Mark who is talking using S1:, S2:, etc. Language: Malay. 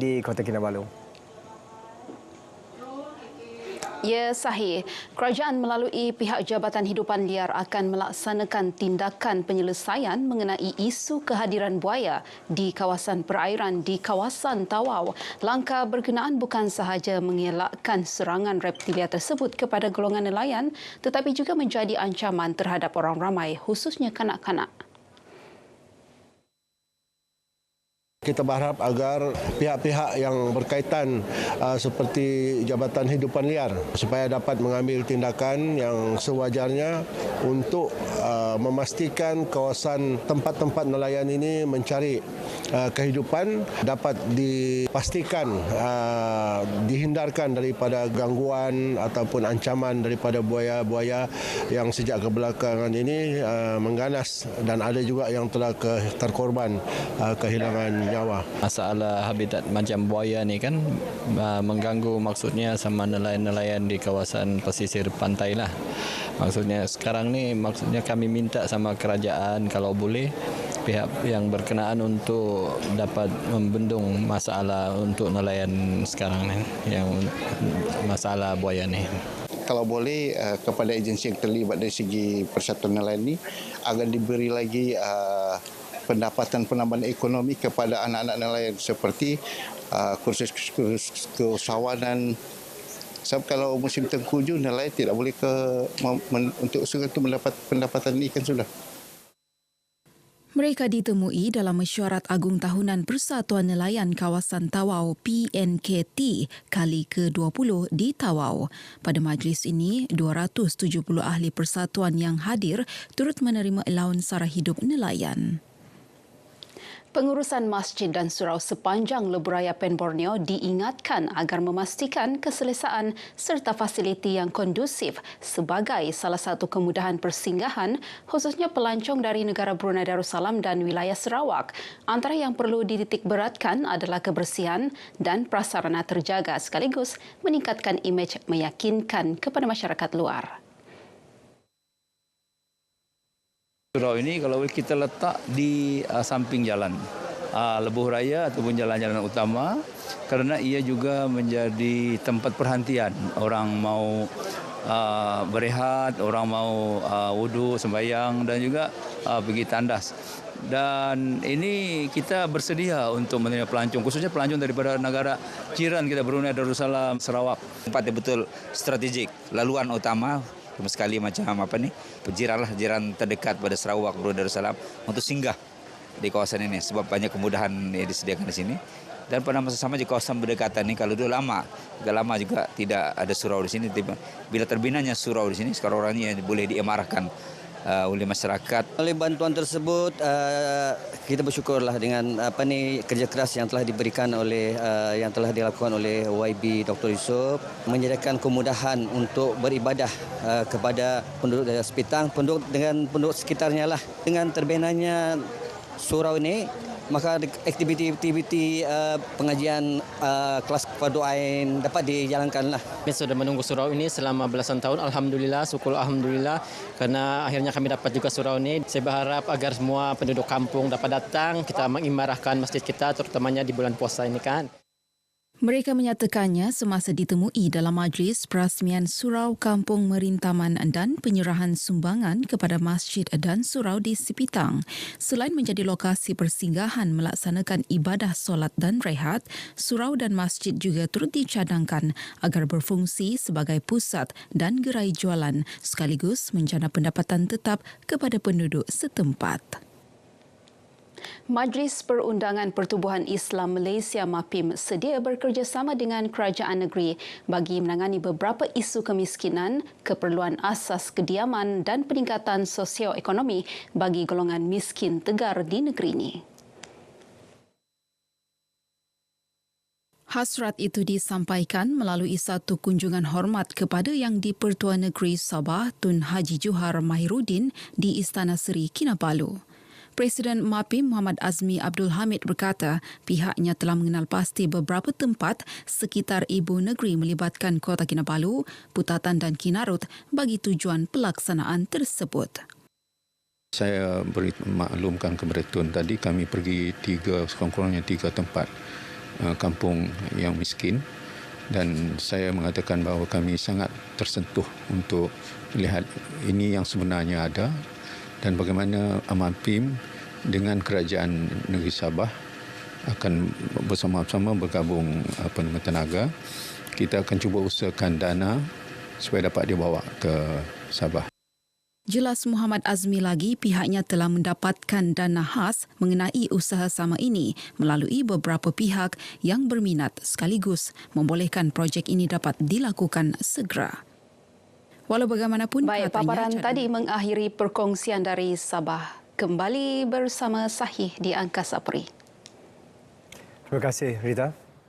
S1: di Kota Kinabalu.
S2: Ya, sahih. Kerajaan melalui pihak Jabatan Hidupan Liar akan melaksanakan tindakan penyelesaian mengenai isu kehadiran buaya di kawasan perairan di kawasan Tawau. Langkah berkenaan bukan sahaja mengelakkan serangan reptilia tersebut kepada golongan nelayan, tetapi juga menjadi ancaman terhadap orang ramai, khususnya kanak-kanak.
S3: Kita berharap agar pihak-pihak yang berkaitan seperti Jabatan Hidupan Liar supaya dapat mengambil tindakan yang sewajarnya untuk memastikan kawasan tempat-tempat nelayan ini mencari kehidupan dapat dipastikan dihindarkan daripada gangguan ataupun ancaman daripada buaya-buaya yang sejak kebelakangan ini mengganas dan ada juga yang telah terkorban kehilangan nyawa.
S4: Masalah habitat macam buaya ni kan mengganggu maksudnya sama nelayan-nelayan di kawasan pesisir pantai lah. Maksudnya sekarang ni maksudnya kami minta sama kerajaan kalau boleh pihak yang berkenaan untuk dapat membendung masalah untuk nelayan sekarang ni yang masalah buaya ni.
S5: Kalau boleh kepada agensi yang terlibat dari segi persatuan nelayan ini agar diberi lagi pendapatan penambahan ekonomi kepada anak-anak nelayan seperti kursus keusahawanan. Sebab kalau musim tengkujuh nelayan tidak boleh untuk itu mendapat pendapatan ikan sudah.
S6: Mereka ditemui dalam mesyuarat agung tahunan Persatuan Nelayan Kawasan Tawau PNKT kali ke-20 di Tawau. Pada majlis ini, 270 ahli persatuan yang hadir turut menerima allowance sara hidup nelayan.
S2: Pengurusan masjid dan surau sepanjang Lebuhraya Pen Borneo diingatkan agar memastikan keselesaan serta fasiliti yang kondusif sebagai salah satu kemudahan persinggahan khususnya pelancong dari negara Brunei Darussalam dan wilayah Sarawak. Antara yang perlu dititik beratkan adalah kebersihan dan prasarana terjaga sekaligus meningkatkan imej meyakinkan kepada masyarakat luar.
S7: Surau ini kalau kita letak di samping jalan Lebuhraya ataupun jalan-jalan utama kerana ia juga menjadi tempat perhentian. Orang mau berehat, orang mau wudhu, sembahyang dan juga pergi tandas. Dan ini kita bersedia untuk menerima pelancong, khususnya pelancong daripada negara jiran kita Brunei Darussalam, Sarawak.
S8: Tempat yang betul strategik, laluan utama. Sekali macam jiran terdekat pada Sarawak, Brunei Darussalam untuk singgah di kawasan ini sebab banyak kemudahan yang disediakan di sini. Dan pada masa sama di kawasan berdekatan ini kalau dulu agak lama juga tidak ada surau di sini. Bila terbinanya surau di sini sekarang orang ini boleh diemarahkan oleh masyarakat.
S9: Oleh bantuan tersebut kita bersyukurlah dengan kerja keras yang telah diberikan oleh yang telah dilakukan oleh YB Dr. Yusof menyediakan kemudahan untuk beribadah kepada penduduk dari Sepitang, penduduk sekitarnya lah. Dengan terbinanya surau ini maka aktiviti pengajian kelas fardu ain dapat dijalankan lah.
S10: Kami sudah menunggu surau ini selama belasan tahun. Alhamdulillah, syukur alhamdulillah kerana akhirnya kami dapat juga surau ini. Saya berharap agar semua penduduk kampung dapat datang, kita mengimarahkan masjid kita terutamanya di bulan puasa ini kan.
S6: Mereka menyatakannya semasa ditemui dalam majlis perasmian Surau Kampung Merintaman dan penyerahan sumbangan kepada masjid dan surau di Sipitang. Selain menjadi lokasi persinggahan melaksanakan ibadah solat dan rehat, surau dan masjid juga turut dicadangkan agar berfungsi sebagai pusat dan gerai jualan sekaligus menjana pendapatan tetap kepada penduduk setempat.
S2: Majlis Perundangan Pertubuhan Islam Malaysia MAPIM sedia bekerjasama dengan kerajaan negeri bagi menangani beberapa isu kemiskinan, keperluan asas kediaman dan peningkatan sosioekonomi bagi golongan miskin tegar di negeri ini.
S6: Hasrat itu disampaikan melalui satu kunjungan hormat kepada Yang di-Pertua Negeri Sabah Tun Haji Johar Mahiruddin di Istana Seri Kinabalu. Presiden MAPIM Muhammad Azmi Abdul Hamid berkata pihaknya telah mengenal pasti beberapa tempat sekitar ibu negeri melibatkan Kota Kinabalu, Putatan dan Kinarut bagi tujuan pelaksanaan tersebut.
S11: Saya beri maklumkan kepada Tun tadi kami pergi sekurang-kurangnya tiga tempat kampung yang miskin, dan saya mengatakan bahawa kami sangat tersentuh untuk melihat ini yang sebenarnya ada dan bagaimana Aman PIM dengan kerajaan negeri Sabah akan bersama-sama bergabung tenaga. Kita akan cuba usahakan dana supaya dapat dibawa ke Sabah.
S6: Jelas Muhammad Azmi lagi pihaknya telah mendapatkan dana khas mengenai usaha sama ini melalui beberapa pihak yang berminat sekaligus membolehkan projek ini dapat dilakukan segera. Walau bagaimanapun
S2: Baik,
S6: katanya
S2: paparan tadi mengakhiri perkongsian dari Sabah. Kembali bersama Sahih di Angkasa Peri.
S1: Terima kasih, Rita.